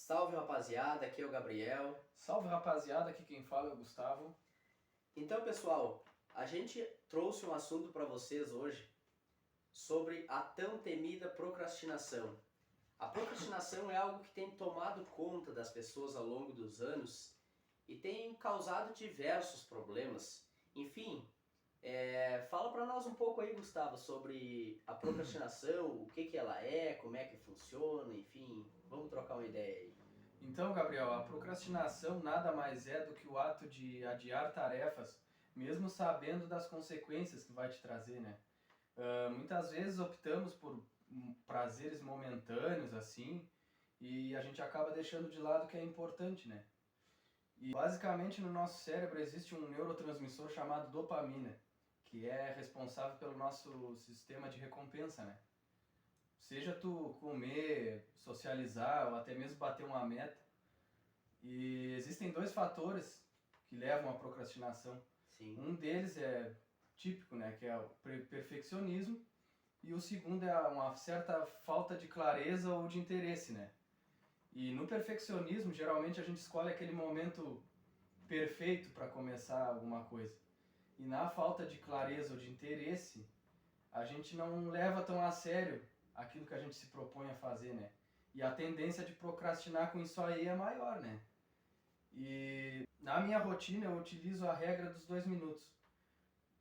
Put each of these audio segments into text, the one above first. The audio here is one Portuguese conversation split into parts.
Salve rapaziada, aqui é o Gabriel. Salve rapaziada, aqui quem fala é o Gustavo. Então pessoal, a gente trouxe um assunto para vocês hoje sobre a tão temida procrastinação. A procrastinação é algo que tem tomado conta das pessoas ao longo dos anos e tem causado diversos problemas. Enfim, fala para nós um pouco aí, Gustavo, sobre a procrastinação, o que ela é, como é que funciona, enfim, vamos trocar uma ideia aí. Então, Gabriel, a procrastinação nada mais é do que o ato de adiar tarefas, mesmo sabendo das consequências que vai te trazer, né? Muitas vezes optamos por prazeres momentâneos, assim, e a gente acaba deixando de lado o que é importante, né? E basicamente no nosso cérebro existe um neurotransmissor chamado dopamina, que é responsável pelo nosso sistema de recompensa, né? Seja tu comer, socializar ou até mesmo bater uma meta. E existem dois fatores que levam à procrastinação. Sim. Um deles é típico, né, que é o perfeccionismo, e o segundo é uma certa falta de clareza ou de interesse, né? E no perfeccionismo, geralmente a gente escolhe aquele momento perfeito para começar alguma coisa. E na falta de clareza ou de interesse, a gente não leva tão a sério aquilo que a gente se propõe a fazer, né? E a tendência de procrastinar com isso aí é maior, né? E na minha rotina eu utilizo a regra dos 2 minutos.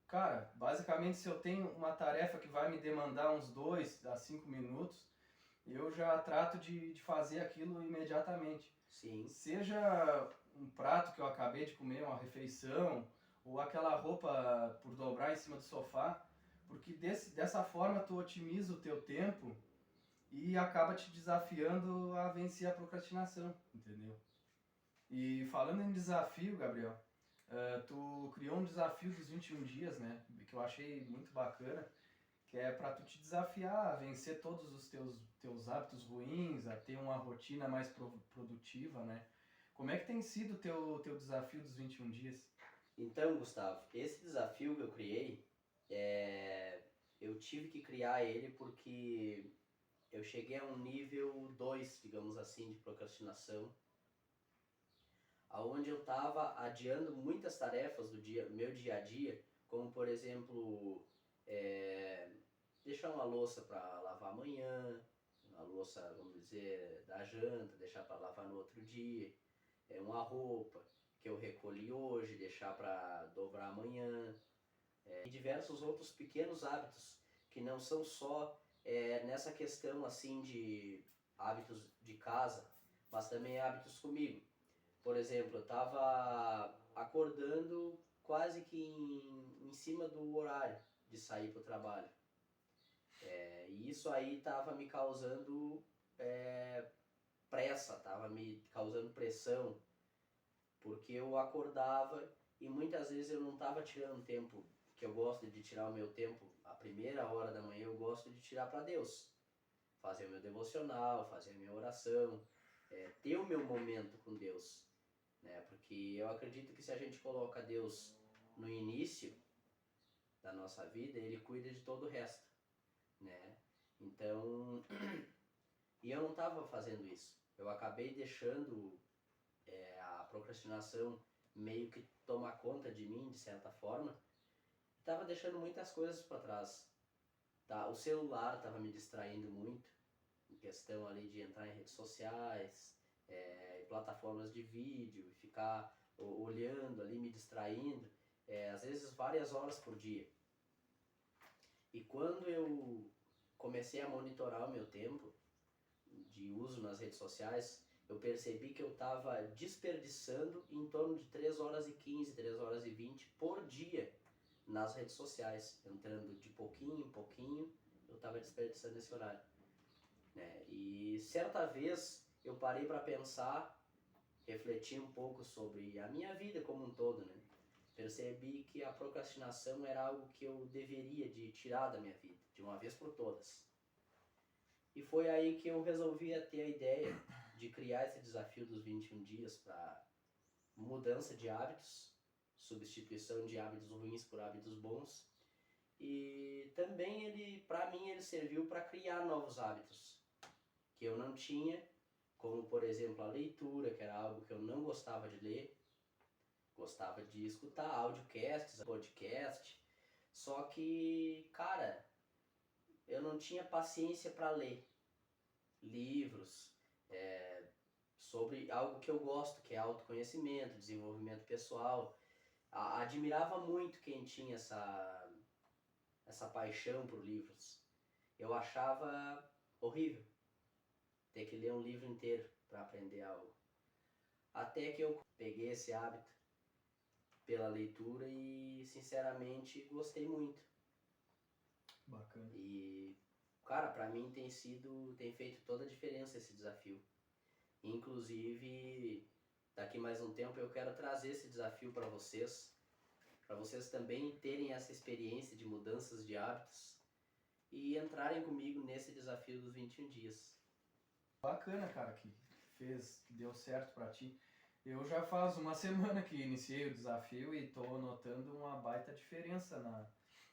Cara, basicamente se eu tenho uma tarefa que vai me demandar uns 2 a 5 minutos, eu já trato de fazer aquilo imediatamente. Sim. Seja um prato que eu acabei de comer, uma refeição, ou aquela roupa por dobrar em cima do sofá, porque dessa forma tu otimiza o teu tempo e acaba te desafiando a vencer a procrastinação, entendeu? E falando em desafio, Gabriel, tu criou um desafio dos 21 dias, né? Que eu achei muito bacana, que é para tu te desafiar a vencer todos os teus hábitos ruins, a ter uma rotina mais produtiva, né? Como é que tem sido o teu desafio dos 21 dias? Então, Gustavo, esse desafio que eu criei, eu tive que criar ele porque eu cheguei a um nível 2, digamos assim, de procrastinação, aonde eu estava adiando muitas tarefas do meu dia a dia, como por exemplo, é, deixar uma louça para lavar amanhã, uma louça, vamos dizer, da janta, deixar para lavar no outro dia, uma roupa que eu recolhi hoje, deixar para dobrar amanhã, e diversos outros pequenos hábitos que não são só nessa questão assim de hábitos de casa, mas também hábitos comigo. Por exemplo, eu estava acordando quase que em cima do horário de sair para o trabalho. E isso aí estava me causando pressa, estava me causando pressão, porque eu acordava e muitas vezes eu não estava tirando tempo que eu gosto de tirar o meu tempo, a primeira hora da manhã eu gosto de tirar para Deus, fazer o meu devocional, fazer a minha oração, ter o meu momento com Deus, né? Porque eu acredito que se a gente coloca Deus no início da nossa vida, Ele cuida de todo o resto, né? Então, e eu não estava fazendo isso. Eu acabei deixando a procrastinação meio que tomar conta de mim, de certa forma. Estava deixando muitas coisas para trás. Tá? O celular estava me distraindo muito, em questão ali de entrar em redes sociais, plataformas de vídeo, e ficar olhando ali, me distraindo, às vezes várias horas por dia. E quando eu comecei a monitorar o meu tempo de uso nas redes sociais, eu percebi que eu estava desperdiçando em torno de 3 horas e 15, 3 horas e 20 por dia nas redes sociais, entrando de pouquinho em pouquinho, eu estava desperdiçando esse horário, né? E certa vez eu parei para pensar, refletir um pouco sobre a minha vida como um todo, né? Percebi que a procrastinação era algo que eu deveria de tirar da minha vida, de uma vez por todas. E foi aí que eu resolvi ter a ideia de criar esse desafio dos 21 dias para mudança de hábitos, substituição de hábitos ruins por hábitos bons. E também para mim ele serviu para criar novos hábitos que eu não tinha como por exemplo a leitura, que era algo que eu não gostava de ler, gostava de escutar audiocasts, podcast, só que, cara, eu não tinha paciência para ler livros sobre algo que eu gosto, que é autoconhecimento, desenvolvimento pessoal. Admirava muito quem tinha essa paixão por livros. Eu achava horrível ter que ler um livro inteiro para aprender algo. Até que eu peguei esse hábito pela leitura e, sinceramente, gostei muito. Bacana. E, cara, para mim tem feito toda a diferença esse desafio. Inclusive, daqui mais um tempo eu quero trazer esse desafio para vocês também terem essa experiência de mudanças de hábitos e entrarem comigo nesse desafio dos 21 dias. Bacana, cara, que deu certo pra ti. Eu já faz uma semana que iniciei o desafio e tô notando uma baita diferença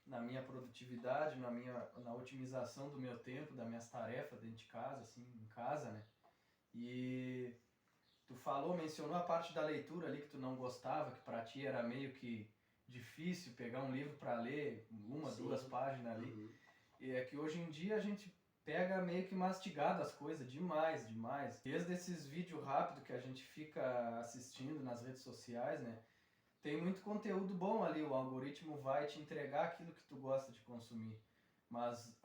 na minha produtividade, na otimização do meu tempo, das minhas tarefas dentro de casa, assim, em casa, né? E tu mencionou a parte da leitura ali que tu não gostava, que pra ti era meio que difícil pegar um livro para ler, Sim. 2 páginas ali. Uhum. E é que hoje em dia a gente pega meio que mastigado as coisas demais. Desde esses vídeos rápidos que a gente fica assistindo nas redes sociais, né? Tem muito conteúdo bom ali, o algoritmo vai te entregar aquilo que tu gosta de consumir. Mas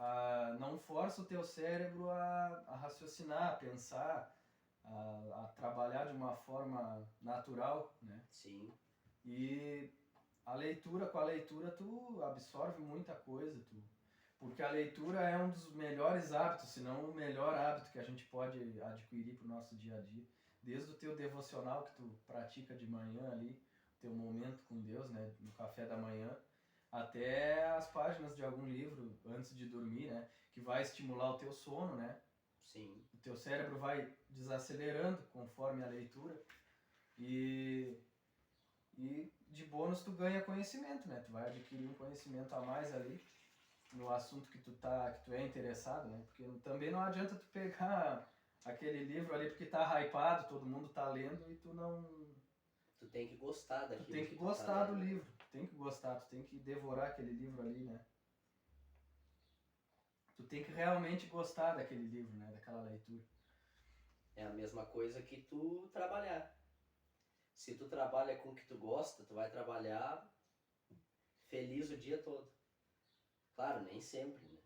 não força o teu cérebro a raciocinar, a pensar, a trabalhar de uma forma natural, né? Sim. E com a leitura tu absorve muita coisa, porque a leitura é um dos melhores hábitos, se não o melhor hábito que a gente pode adquirir para o nosso dia a dia. Desde o teu devocional que tu pratica de manhã ali, teu momento com Deus, né, no café da manhã, até as páginas de algum livro antes de dormir, né, que vai estimular o teu sono, né? Sim. O teu cérebro vai desacelerando conforme a leitura e de bônus tu ganha conhecimento, né? Tu vai adquirir um conhecimento a mais ali no assunto que tu é interessado, né? Porque também não adianta tu pegar aquele livro ali porque tá hypado, todo mundo tá lendo e tu não... Tu tem que gostar daquilo. Tu tem que tu gostar tá do lendo. livro, tu tem que gostar, tu tem que devorar aquele livro ali, né? Tu tem que realmente gostar daquele livro, né? Daquela leitura. É a mesma coisa que tu trabalhar. Se tu trabalha com o que tu gosta, tu vai trabalhar feliz o dia todo. Claro, nem sempre, né?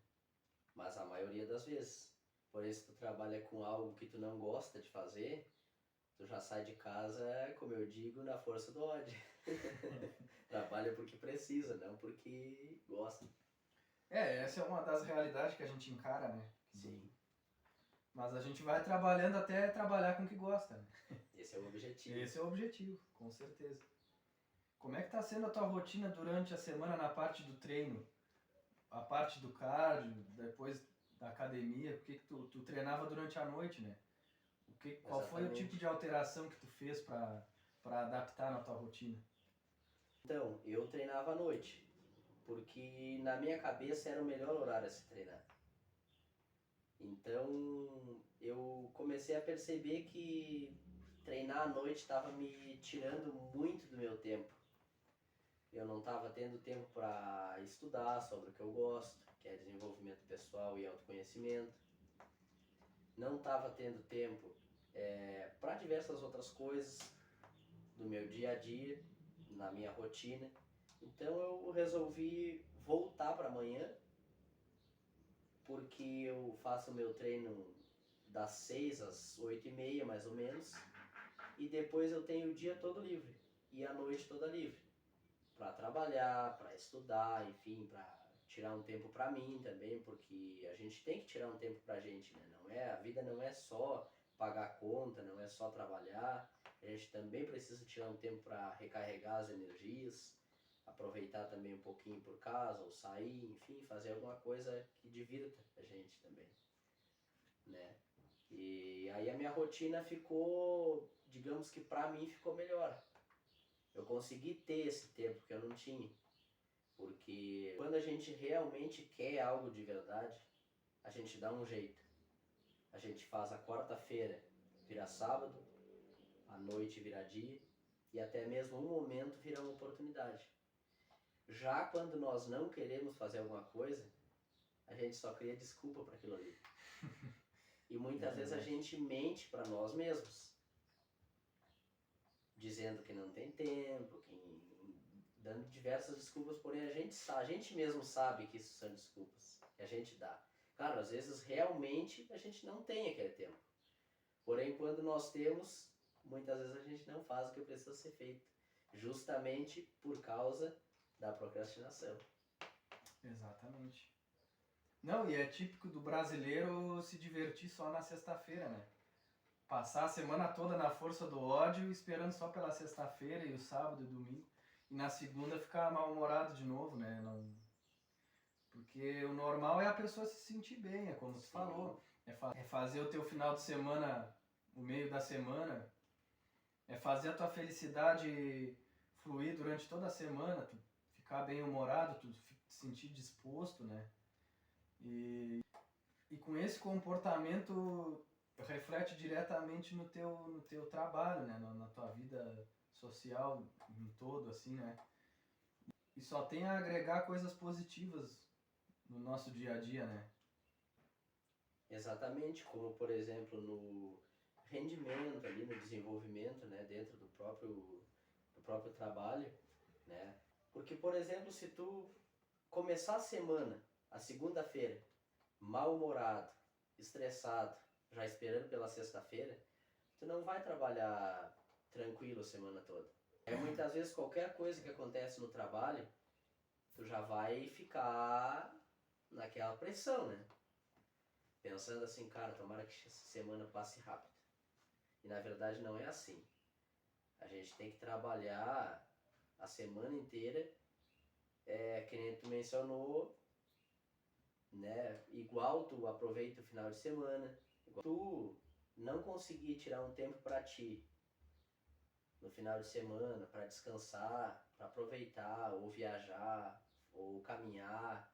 Mas a maioria das vezes. Porém, se tu trabalha com algo que tu não gosta de fazer, tu já sai de casa, como eu digo, na força do ódio. Trabalha porque precisa, não porque gosta. Essa é uma das realidades que a gente encara, né? Sim. Mas a gente vai trabalhando até trabalhar com o que gosta, né? Esse é o objetivo. Esse é o objetivo, com certeza. Como é que tá sendo a tua rotina durante a semana na parte do treino? A parte do cardio, depois da academia, porque que tu treinava durante a noite, né? Qual foi o tipo de alteração que tu fez para adaptar na tua rotina? Então, eu treinava à noite, porque na minha cabeça era o melhor horário a se treinar. Então, eu comecei a perceber que treinar à noite estava me tirando muito do meu tempo. Eu não estava tendo tempo para estudar sobre o que eu gosto, que é desenvolvimento pessoal e autoconhecimento. Não estava tendo tempo para diversas outras coisas do meu dia a dia, na minha rotina. Então eu resolvi voltar para amanhã, porque eu faço o meu treino das 6 às 8h30 mais ou menos, e depois eu tenho o dia todo livre e a noite toda livre para trabalhar, para estudar, enfim, para tirar um tempo para mim também, porque a gente tem que tirar um tempo pra gente, né? A vida não é só pagar conta, não é só trabalhar. A gente também precisa tirar um tempo para recarregar as energias, aproveitar também um pouquinho por casa, ou sair, enfim, fazer alguma coisa que divirta a gente também, né? E aí a minha rotina ficou, digamos que pra mim ficou melhor. Eu consegui ter esse tempo que eu não tinha. Porque quando a gente realmente quer algo de verdade, a gente dá um jeito. A gente faz a quarta-feira virar sábado, a noite virar dia e até mesmo um momento virar uma oportunidade. Já quando nós não queremos fazer alguma coisa, a gente só cria desculpa para aquilo ali. E muitas vezes a gente mente para nós mesmos, dizendo que não tem tempo, dando diversas desculpas, porém a gente mesmo sabe que isso são desculpas que a gente dá. Claro, às vezes realmente a gente não tem aquele tempo. Porém, quando nós temos, muitas vezes a gente não faz o que precisa ser feito, justamente por causa da procrastinação. Exatamente. Não, e é típico do brasileiro se divertir só na sexta-feira, né? Passar a semana toda na força do ódio, esperando só pela sexta-feira e o sábado e o domingo. E na segunda ficar mal-humorado de novo, né? Não... Porque o normal é a pessoa se sentir bem, é como tu falou. É fazer o teu final de semana, o meio da semana. É fazer a tua felicidade fluir durante toda a semana. Tu ficar bem-humorado, tu te sentir disposto, né? E com esse comportamento reflete diretamente no teu trabalho, né? Na tua vida social em todo, assim, né? E só tem a agregar coisas positivas no nosso dia a dia, né? Exatamente, como por exemplo no rendimento ali, no desenvolvimento, né, dentro do próprio trabalho, né? Porque, por exemplo, se tu começar a semana, a segunda-feira, mal-humorado, estressado, já esperando pela sexta-feira, tu não vai trabalhar tranquilo a semana toda. Muitas vezes qualquer coisa que acontece no trabalho, tu já vai ficar naquela pressão, né? Pensando assim, cara, tomara que essa semana passe rápido. E na verdade não é assim. A gente tem que trabalhar a semana inteira, que nem tu mencionou, né? Igual tu aproveita o final de semana, igual tu não conseguir tirar um tempo para ti no final de semana, para descansar, para aproveitar, ou viajar, ou caminhar,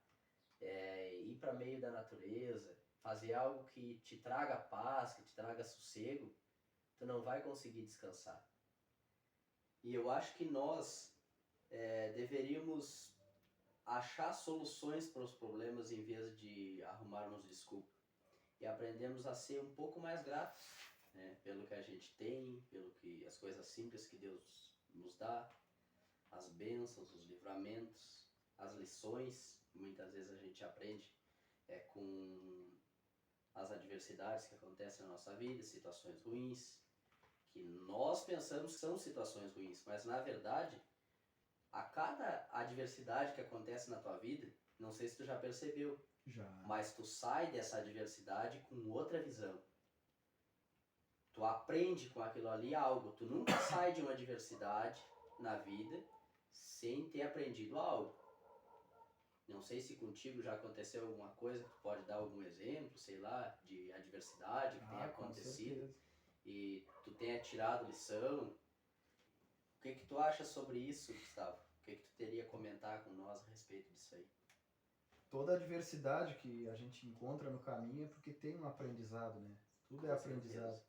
ir para meio da natureza, fazer algo que te traga paz, que te traga sossego, tu não vai conseguir descansar. E eu acho que nós deveríamos achar soluções para os problemas em vez de arrumarmos desculpa. E aprendemos a ser um pouco mais gratos, né, pelo que a gente tem, pelo que as coisas simples que Deus nos dá, as bênçãos, os livramentos, as lições que muitas vezes a gente aprende com as adversidades que acontecem na nossa vida, situações ruins, que nós pensamos que são situações ruins, mas na verdade, a cada adversidade que acontece na tua vida, não sei se tu já percebeu, mas tu sai dessa adversidade com outra visão. Tu aprende com aquilo ali algo. Tu nunca sai de uma adversidade na vida sem ter aprendido algo. Não sei se contigo já aconteceu alguma coisa, tu pode dar algum exemplo, sei lá, de adversidade que tenha acontecido e tu tenha tirado lição. O que tu acha sobre isso, Gustavo? O que tu teria a comentar com nós a respeito disso aí? Toda adversidade que a gente encontra no caminho é porque tem um aprendizado, né? Tudo é aprendizado.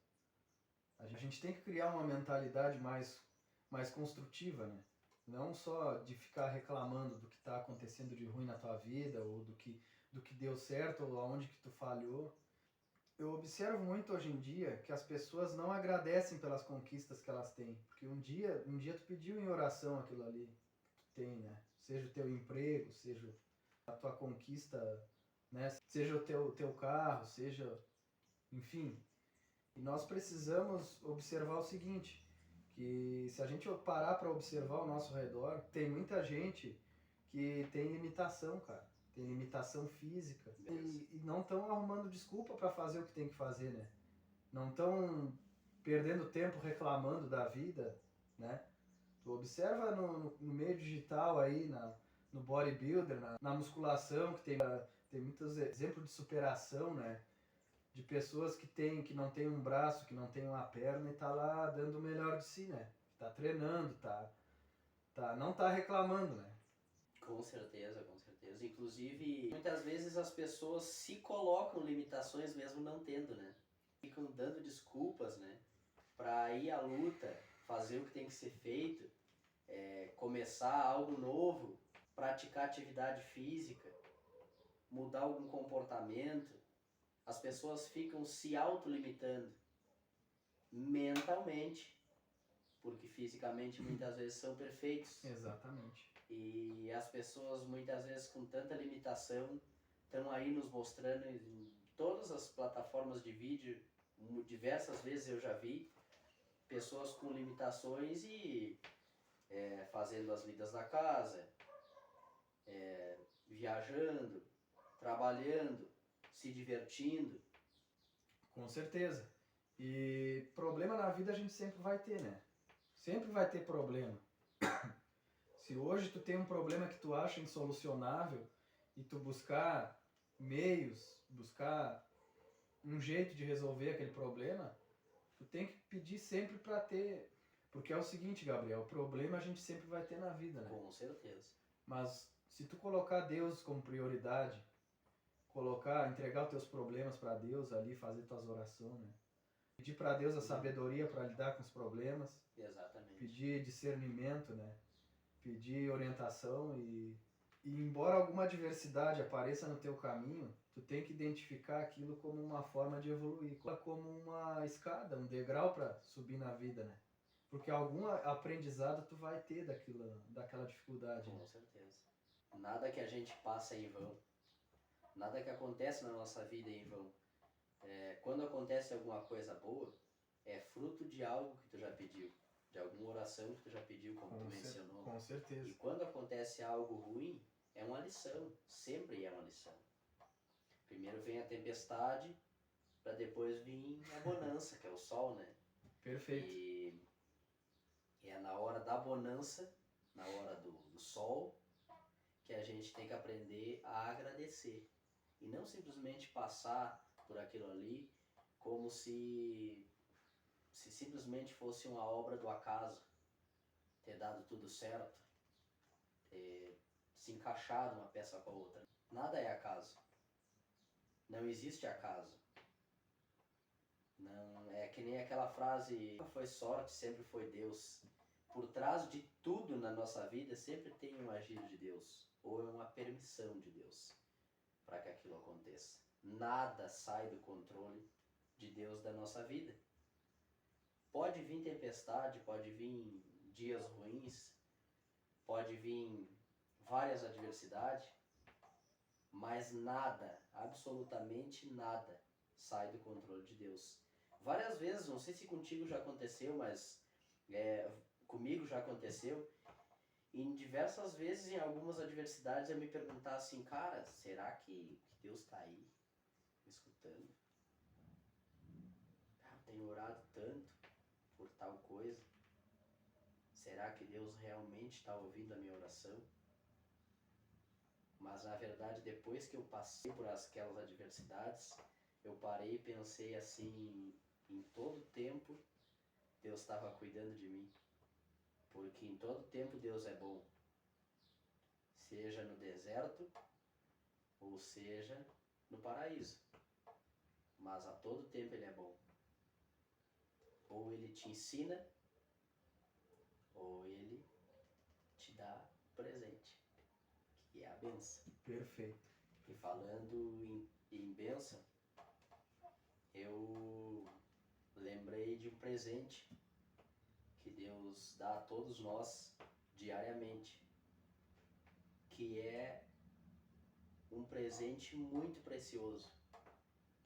A gente tem que criar uma mentalidade mais construtiva, né? Não só de ficar reclamando do que está acontecendo de ruim na tua vida, ou do que deu certo, ou aonde que tu falhou. Eu observo muito hoje em dia que as pessoas não agradecem pelas conquistas que elas têm. Porque um dia tu pediu em oração aquilo ali que tu tem, né? Seja o teu emprego, seja a tua conquista, né? Seja o teu carro, seja... Enfim. E nós precisamos observar o seguinte, que se a gente parar para observar ao nosso redor, tem muita gente que tem limitação, cara. Tem limitação física. E não estão arrumando desculpa para fazer o que tem que fazer, né? Não estão perdendo tempo reclamando da vida, né? Tu observa no meio digital aí, no bodybuilder, na musculação, que tem muitos exemplos de superação, né? De pessoas que não tem um braço, que não tem uma perna e tá lá dando o melhor de si, né? Tá treinando, não tá reclamando, né? Com certeza, com certeza. Inclusive, muitas vezes as pessoas se colocam limitações mesmo não tendo, né? ficam dando desculpas, né, para ir à luta, fazer o que tem que ser feito, começar algo novo, praticar atividade física, mudar algum comportamento. As pessoas ficam se autolimitando mentalmente, porque fisicamente muitas vezes são perfeitos. Exatamente. E as pessoas muitas vezes com tanta limitação estão aí nos mostrando em todas as plataformas de vídeo, diversas vezes eu já vi pessoas com limitações e fazendo as lidas da casa, viajando, trabalhando, se divertindo. Com certeza. E problema na vida a gente sempre vai ter, né? Sempre vai ter problema. Se hoje tu tem um problema que tu acha insolucionável e tu buscar meios, buscar um jeito de resolver aquele problema, tu tem que pedir sempre para ter. Porque é o seguinte, Gabriel, problema a gente sempre vai ter na vida, né? Com certeza. Mas se tu colocar Deus como prioridade, entregar os teus problemas para Deus ali, fazer tuas orações, né? Pedir para Deus a sabedoria para lidar com os problemas. Exatamente. Pedir discernimento, né? Pedir orientação e embora alguma adversidade apareça no teu caminho, tu tem que identificar aquilo como uma forma de evoluir, como uma escada, um degrau para subir na vida, né? Porque algum aprendizado tu vai ter daquela dificuldade. Com certeza. Nada que a gente passa é em vão. Nada que acontece na nossa vida é em vão. Quando acontece alguma coisa boa, é fruto de algo que tu já pediu, de alguma oração que tu já pediu, como tu mencionou. Com certeza. E quando acontece algo ruim, é uma lição, sempre é uma lição. Primeiro vem a tempestade, para depois vir a bonança, que é o sol, né? Perfeito. E é na hora da bonança, na hora do sol, que a gente tem que aprender a agradecer. E não simplesmente passar por aquilo ali como se simplesmente fosse uma obra do acaso, ter dado tudo certo, ter se encaixado uma peça com a outra. Nada é acaso. Não existe acaso. Não é que nem aquela frase, nunca foi sorte, sempre foi Deus. Por trás de tudo na nossa vida sempre tem um agir de Deus, ou é uma permissão de Deus para que aquilo aconteça. Nada sai do controle de Deus da nossa vida. Pode vir tempestade, pode vir dias ruins, pode vir várias adversidades, mas nada, absolutamente nada, sai do controle de Deus. Várias vezes, não sei se contigo já aconteceu, mas comigo já aconteceu, e em diversas vezes, em algumas adversidades, eu me perguntar assim, cara, será que Deus está aí, me escutando? Cara, eu tenho orado tanto por tal coisa. Será que Deus realmente está ouvindo a minha oração? Mas na verdade, depois que eu passei por aquelas adversidades, eu parei e pensei assim, em todo tempo Deus estava cuidando de mim. Porque em todo tempo Deus é bom. Seja no deserto, ou seja no paraíso. Mas a todo tempo Ele é bom. Ou Ele te ensina, ou Ele te dá presente, que é a bênção. Perfeito. E falando em bênção, eu lembrei de um presente que Deus dá a todos nós diariamente, que é um presente muito precioso,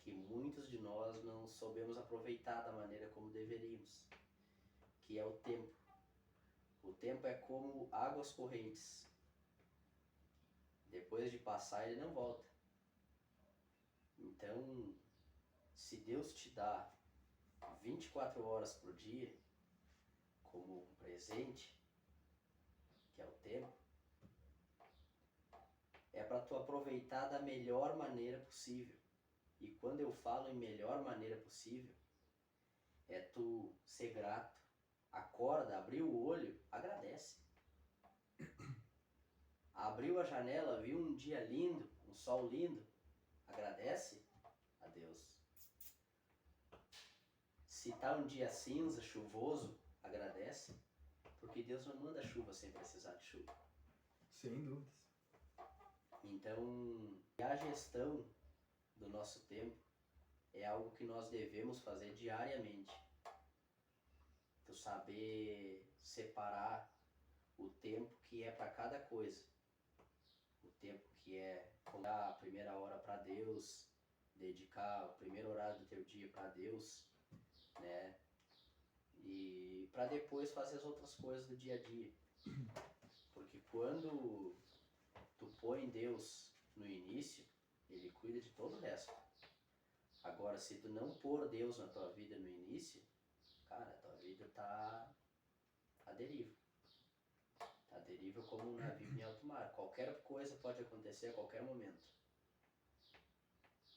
que muitos de nós não soubemos aproveitar da maneira como deveríamos, que é o tempo. O tempo é como águas correntes. Depois de passar, ele não volta. Então, se Deus te dá 24 horas por dia como um presente, que é o tempo, é para tu aproveitar da melhor maneira possível. E quando eu falo em melhor maneira possível, é tu ser grato. Acorda, abriu o olho, agradece. Abriu a janela, viu um dia lindo, um sol lindo, agradece a Deus. Se tá um dia cinza, chuvoso, agradece, porque Deus não manda chuva sem precisar de chuva. Sem dúvidas. Então, a gestão do nosso tempo é algo que nós devemos fazer diariamente. Tu saber separar o tempo que é para cada coisa. O tempo que é dar a primeira hora para Deus, dedicar o primeiro horário do teu dia para Deus, né? E para depois fazer as outras coisas do dia a dia. Porque quando tu põe Deus no início, Ele cuida de todo o resto. Agora, se tu não pôr Deus na tua vida no início, cara, a tua vida tá à deriva. Tá à deriva como um navio em alto mar. Qualquer coisa pode acontecer a qualquer momento.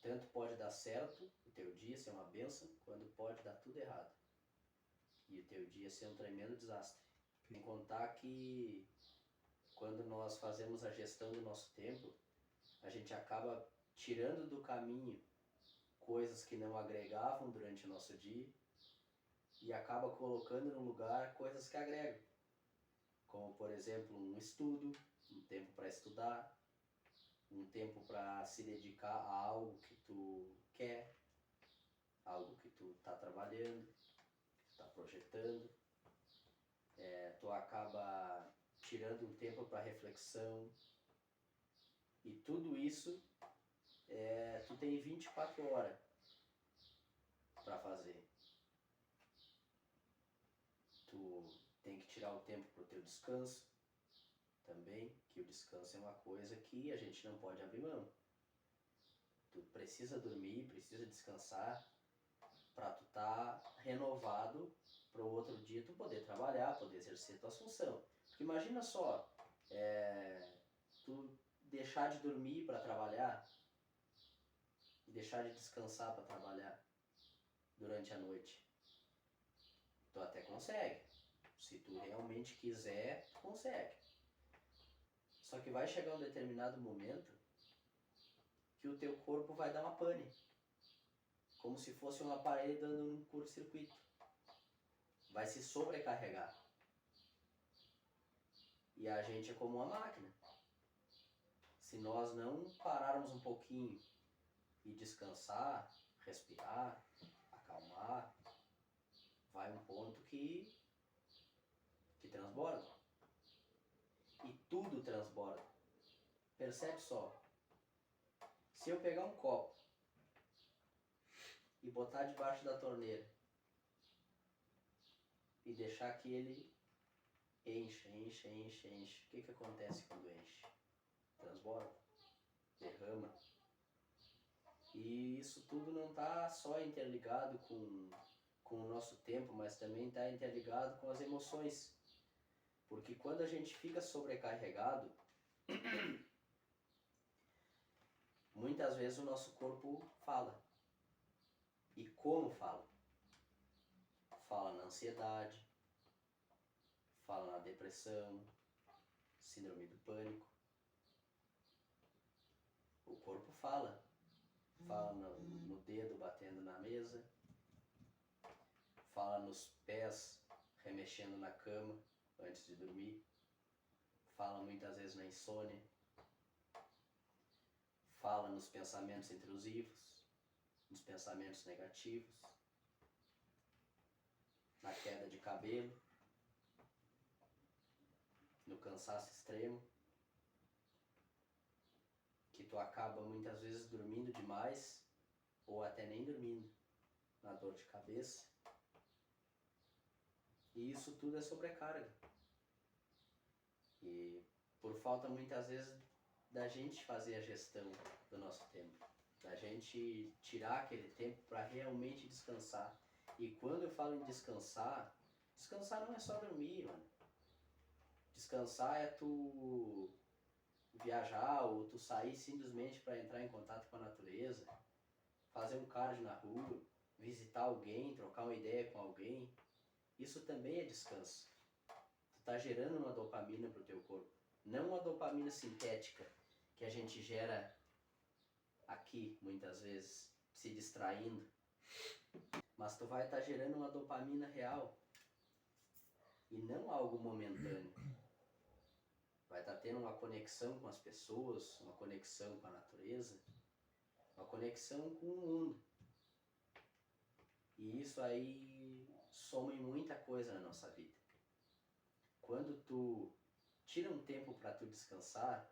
Tanto pode dar certo o teu dia ser uma bênção, quando pode dar tudo errado. E o teu dia ser um tremendo desastre. Sem contar que quando nós fazemos a gestão do nosso tempo, a gente acaba tirando do caminho coisas que não agregavam durante o nosso dia e acaba colocando no lugar coisas que agregam. Como, por exemplo, um estudo, um tempo para estudar, um tempo para se dedicar a algo que tu quer, algo que tu está trabalhando, que tu está projetando. Tu acaba tirando um tempo para reflexão. E tudo isso, tu tem 24 horas para fazer. Tu tem que tirar o tempo para o teu descanso também, que o descanso é uma coisa que a gente não pode abrir mão. Tu precisa dormir, precisa descansar para tu estar renovado para o outro dia tu poder trabalhar, poder exercer tua função. Porque imagina só, tu deixar de dormir para trabalhar e deixar de descansar para trabalhar durante a noite. Tu até consegue. Se tu realmente quiser, tu consegue. Só que vai chegar um determinado momento que o teu corpo vai dar uma pane. Como se fosse um aparelho dando um curto-circuito. Vai se sobrecarregar. E a gente é como uma máquina. Se nós não pararmos um pouquinho e descansar, respirar, acalmar, vai um ponto que transborda. E tudo transborda. Percebe só. Se eu pegar um copo e botar debaixo da torneira e deixar que ele enche. O que acontece quando enche? Transborda, derrama. E isso tudo não está só interligado com o nosso tempo, mas também está interligado com as emoções. Porque quando a gente fica sobrecarregado, muitas vezes o nosso corpo fala. E como fala? Fala na ansiedade, fala na depressão, síndrome do pânico. O corpo fala. Fala no dedo batendo na mesa, fala nos pés remexendo na cama antes de dormir, fala muitas vezes na insônia, fala nos pensamentos intrusivos, nos pensamentos negativos, na queda de cabelo, no cansaço extremo, que tu acaba muitas vezes dormindo demais ou até nem dormindo, na dor de cabeça. E isso tudo é sobrecarga. E por falta muitas vezes da gente fazer a gestão do nosso tempo, da gente tirar aquele tempo para realmente descansar. E quando eu falo em descansar, descansar não é só dormir, mano. Descansar é tu viajar ou tu sair simplesmente para entrar em contato com a natureza, fazer um cardio na rua, visitar alguém, trocar uma ideia com alguém. Isso também é descanso. Tu tá gerando uma dopamina pro teu corpo. Não uma dopamina sintética que a gente gera aqui, muitas vezes, se distraindo. mas tu vai estar gerando uma dopamina real e não algo momentâneo. Vai estar tendo uma conexão com as pessoas, uma conexão com a natureza, uma conexão com o mundo. E isso aí soma em muita coisa na nossa vida. Quando tu tira um tempo para tu descansar,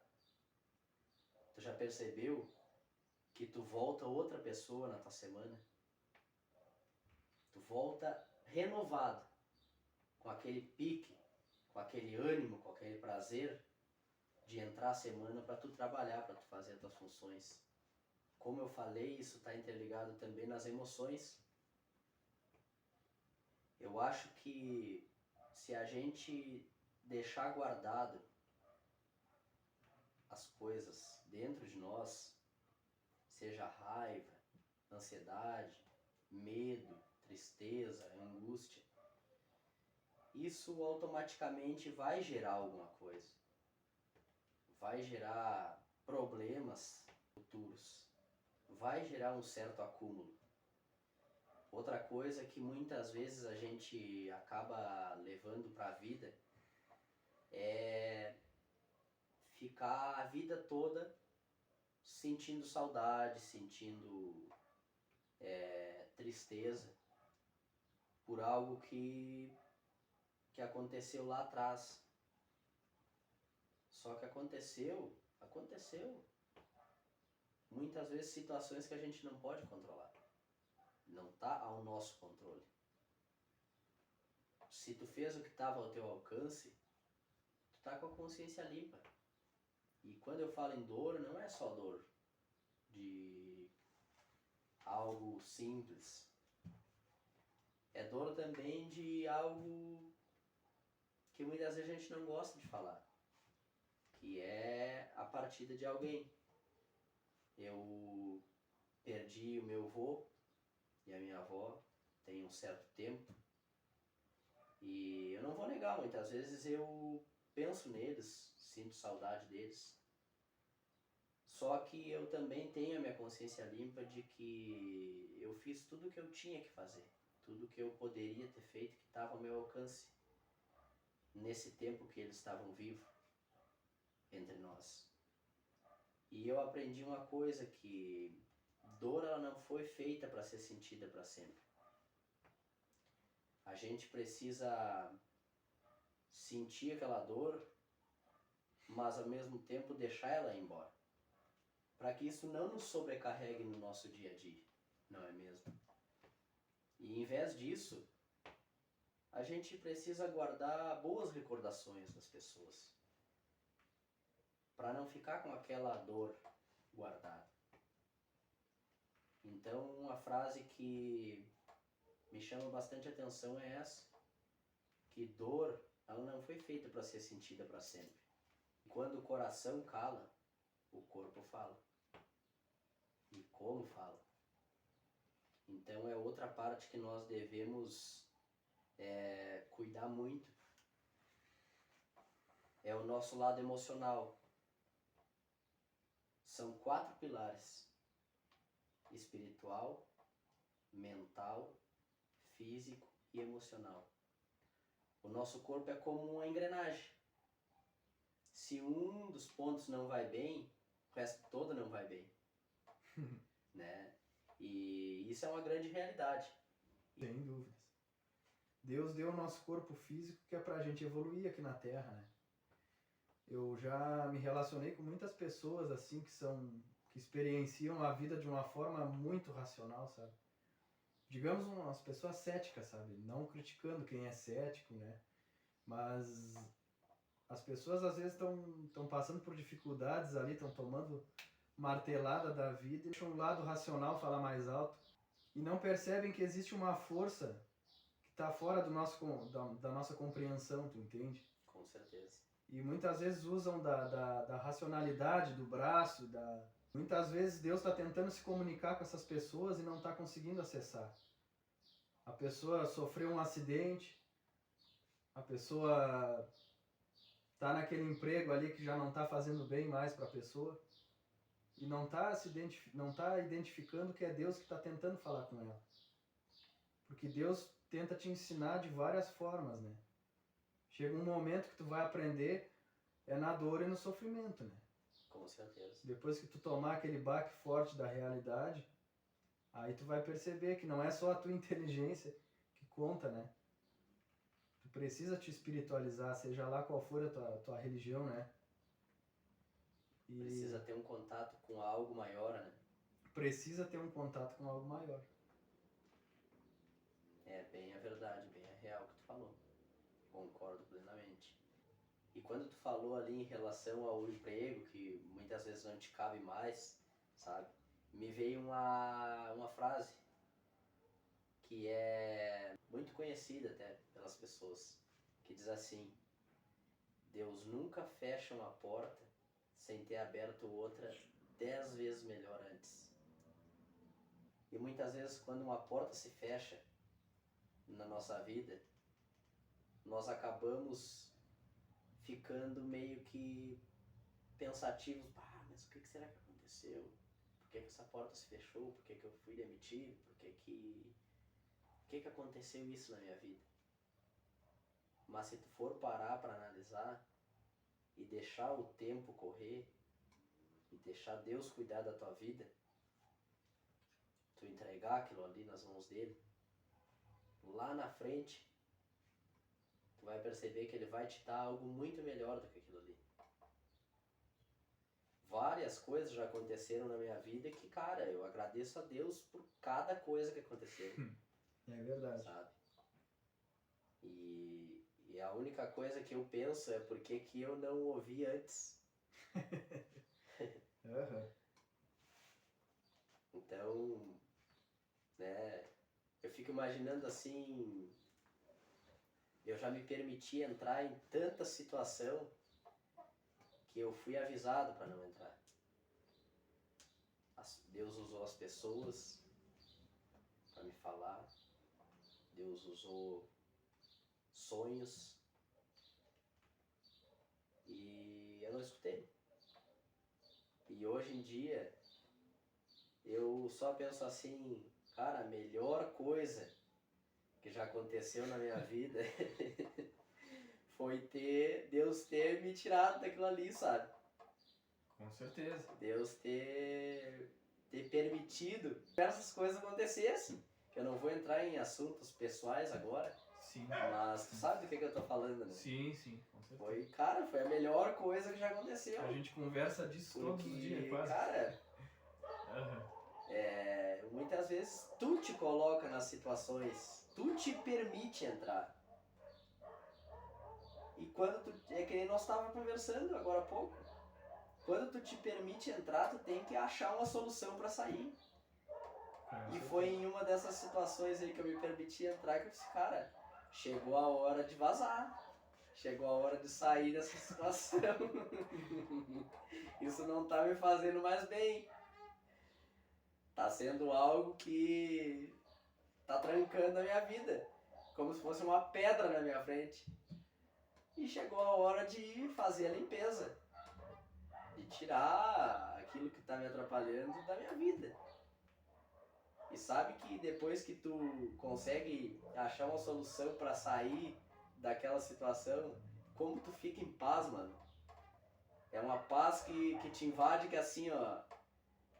tu já percebeu que tu volta outra pessoa na tua semana? Tu volta renovado, com aquele pique, com aquele ânimo, com aquele prazer de entrar a semana para tu trabalhar, para tu fazer as tuas funções. Como eu falei, isso está interligado também nas emoções. Eu acho que se a gente deixar guardado as coisas dentro de nós, seja raiva, ansiedade, medo, tristeza, angústia, isso automaticamente vai gerar alguma coisa. Vai gerar problemas futuros. Vai gerar um certo acúmulo. Outra coisa que muitas vezes a gente acaba levando para a vida é ficar a vida toda sentindo saudade, sentindo tristeza por algo que aconteceu lá atrás. Só que aconteceu. Muitas vezes situações que a gente não pode controlar. Não está ao nosso controle. Se tu fez o que estava ao teu alcance, tu tá com a consciência limpa. E quando eu falo em dor, não é só dor de algo simples. É dor também de algo que muitas vezes a gente não gosta de falar, que é a partida de alguém. Eu perdi o meu avô e a minha avó tem um certo tempo, e eu não vou negar, muitas vezes eu penso neles, sinto saudade deles. Só que eu também tenho a minha consciência limpa de que eu fiz tudo o que eu tinha que fazer, tudo o que eu poderia ter feito, que estava ao meu alcance, nesse tempo que eles estavam vivos entre nós. E eu aprendi uma coisa, que dor ela não foi feita para ser sentida para sempre. A gente precisa sentir aquela dor, mas ao mesmo tempo deixar ela ir embora, para que isso não nos sobrecarregue no nosso dia a dia, não é mesmo? E em vez disso, a gente precisa guardar boas recordações das pessoas, para não ficar com aquela dor guardada. Então, uma frase que me chama bastante atenção é essa, que dor, ela não foi feita para ser sentida para sempre. Quando o coração cala, o corpo fala. E como fala. Então é outra parte que nós devemos cuidar muito. É o nosso lado emocional. São 4 pilares: espiritual, mental, físico e emocional. O nosso corpo é como uma engrenagem. Se um dos pontos não vai bem, o resto todo não vai bem. Né? E isso é uma grande realidade. Sem dúvidas. Deus deu o nosso corpo físico que é pra gente evoluir aqui na Terra, né? Eu já me relacionei com muitas pessoas assim que experienciam a vida de uma forma muito racional, sabe? Digamos umas pessoas céticas, sabe? Não criticando quem é cético, né? Mas as pessoas às vezes estão passando por dificuldades ali, estão tomando martelada da vida e deixam o lado racional falar mais alto e não percebem que existe uma força que está fora da nossa compreensão, tu entende? Com certeza. E muitas vezes usam da racionalidade, do braço, muitas vezes Deus está tentando se comunicar com essas pessoas e não está conseguindo acessar. A pessoa sofreu um acidente, a pessoa está naquele emprego ali que já não está fazendo bem mais para a pessoa e não está identificando que é Deus que está tentando falar com ela. Porque Deus tenta te ensinar de várias formas, né? Chega um momento que tu vai aprender na dor e no sofrimento, né? Com certeza. Depois que tu tomar aquele baque forte da realidade, aí tu vai perceber que não é só a tua inteligência que conta, né? Tu precisa te espiritualizar, seja lá qual for a tua religião, né? E Precisa ter um contato com algo maior, né? precisa ter um contato com algo maior. É bem a verdade, bem a real que tu falou. Concordo plenamente. E quando tu falou ali em relação ao emprego, que muitas vezes não te cabe mais, sabe? Me veio uma frase que é muito conhecida até pelas pessoas, que diz assim: Deus nunca fecha uma porta sem ter aberto outra 10 vezes melhor antes. E muitas vezes quando uma porta se fecha na nossa vida, nós acabamos ficando meio que pensativos, mas o que será que aconteceu? Por que essa porta se fechou? Por que eu fui demitido? Por que aconteceu isso na minha vida? Mas se tu for parar para analisar e deixar o tempo correr e deixar Deus cuidar da tua vida, tu entregar aquilo ali nas mãos dele, lá na frente tu vai perceber que ele vai te dar algo muito melhor do que aquilo ali. Várias coisas já aconteceram na minha vida que, cara, eu agradeço a Deus por cada coisa que aconteceu. É verdade. Sabe? E a única coisa que eu penso é por que eu não ouvi antes. Uhum. Então, né, eu fico imaginando assim, eu já me permiti entrar em tanta situação que eu fui avisado para não entrar. Deus usou as pessoas para me falar, Deus usou sonhos e eu não escutei. E hoje em dia eu só penso assim, cara, a melhor coisa que já aconteceu na minha vida foi Deus ter me tirado daquilo ali, sabe? Com certeza. Deus ter permitido que essas coisas acontecessem. Eu não vou entrar em assuntos pessoais agora. Sim. Mas tu sabe do que eu tô falando, né? Sim, com certeza. Foi a melhor coisa que já aconteceu. A gente conversa disso todos os dias, quase. Cara, muitas vezes tu te coloca nas situações, tu te permite entrar. E quando tu, é que nem nós estávamos conversando agora há pouco, quando tu te permite entrar, tu tem que achar uma solução para sair. E foi em uma dessas situações aí que eu me permiti entrar que eu disse, cara, chegou a hora de vazar. Chegou a hora de sair dessa situação. Isso não tá me fazendo mais bem. Tá sendo algo que tá trancando a minha vida. Como se fosse uma pedra na minha frente. E chegou a hora de fazer a limpeza. De tirar aquilo que tá me atrapalhando da minha vida. E sabe que depois que tu consegue achar uma solução para sair daquela situação, como tu fica em paz, mano. É uma paz que te invade, que assim, ó,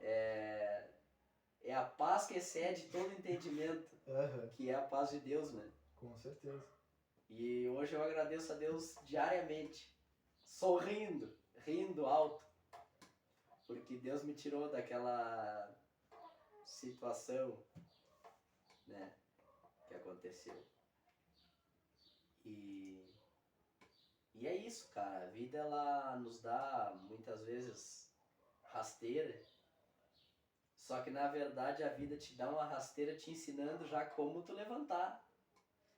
é a paz que excede todo entendimento, que é a paz de Deus, né? Com certeza. E hoje eu agradeço a Deus diariamente, sorrindo, rindo alto, porque Deus me tirou daquela situação, né, que aconteceu. E é isso, cara. A vida, ela nos dá, muitas vezes, rasteira. Só que, na verdade, a vida te dá uma rasteira te ensinando já como tu levantar.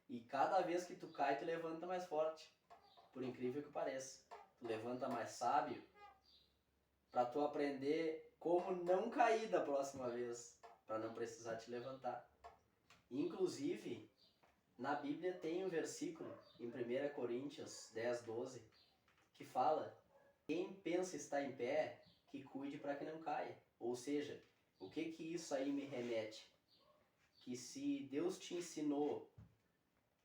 E cada vez que tu cai, tu levanta mais forte. Por incrível que pareça. Tu levanta mais sábio pra tu aprender como não cair da próxima vez. Pra não precisar te levantar. Inclusive, na Bíblia tem um versículo, em 1 Coríntios 10:12, que fala: quem pensa estar em pé, que cuide para que não caia. Ou seja, o que isso aí me remete? que se Deus te ensinou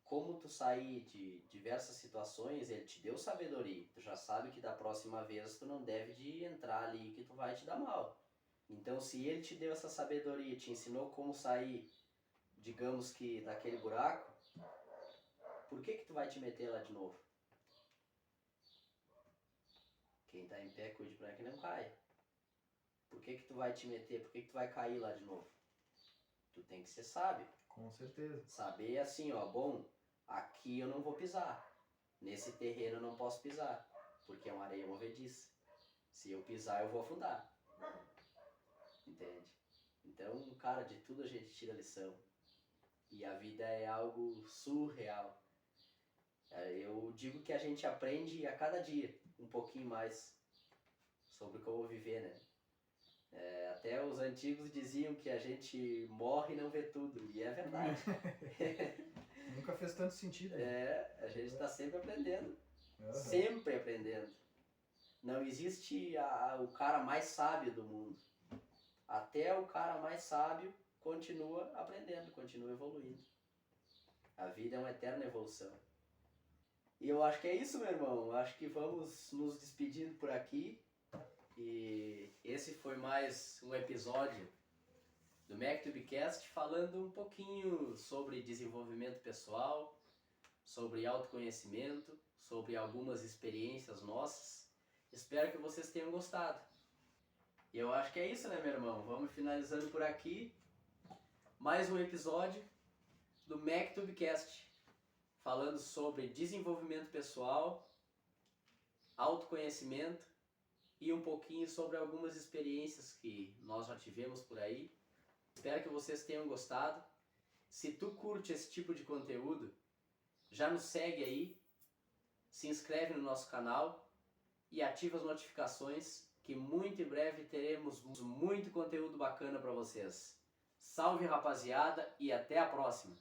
como tu sair de diversas situações, Ele te deu sabedoria. Tu já sabe que da próxima vez tu não deve de entrar ali que tu vai te dar mal. Então, se Ele te deu essa sabedoria, te ensinou como sair, digamos que daquele buraco, por que tu vai te meter lá de novo? Quem tá em pé, cuide para que não caia. Por que tu vai te meter? Por que tu vai cair lá de novo? Tu tem que ser sábio. Com certeza. Saber assim, ó, bom, aqui eu não vou pisar. Nesse terreno eu não posso pisar, porque é uma areia movediça. Se eu pisar, eu vou afundar. Entende? Então, cara, de tudo a gente tira lição. E a vida é algo surreal. Eu digo que a gente aprende a cada dia um pouquinho mais sobre como viver, né? Até os antigos diziam que a gente morre e não vê tudo, e é verdade. Nunca fez tanto sentido. Né? A gente está sempre aprendendo, Uhum. sempre aprendendo. Não existe o cara mais sábio do mundo. Até o cara mais sábio continua aprendendo, continua evoluindo. A vida é uma eterna evolução. E eu acho que é isso, meu irmão. Acho que vamos nos despedindo por aqui. E esse foi mais um episódio do MacTubeCast falando um pouquinho sobre desenvolvimento pessoal, sobre autoconhecimento, sobre algumas experiências nossas. Espero que vocês tenham gostado. E eu acho que é isso, né, meu irmão? Vamos finalizando por aqui. Mais um episódio do MacTubeCast falando sobre desenvolvimento pessoal, autoconhecimento e um pouquinho sobre algumas experiências que nós já tivemos por aí. Espero que vocês tenham gostado. Se tu curte esse tipo de conteúdo, já nos segue aí, se inscreve no nosso canal e ativa as notificações, que muito em breve teremos muito conteúdo bacana para vocês. Salve, rapaziada, e até a próxima!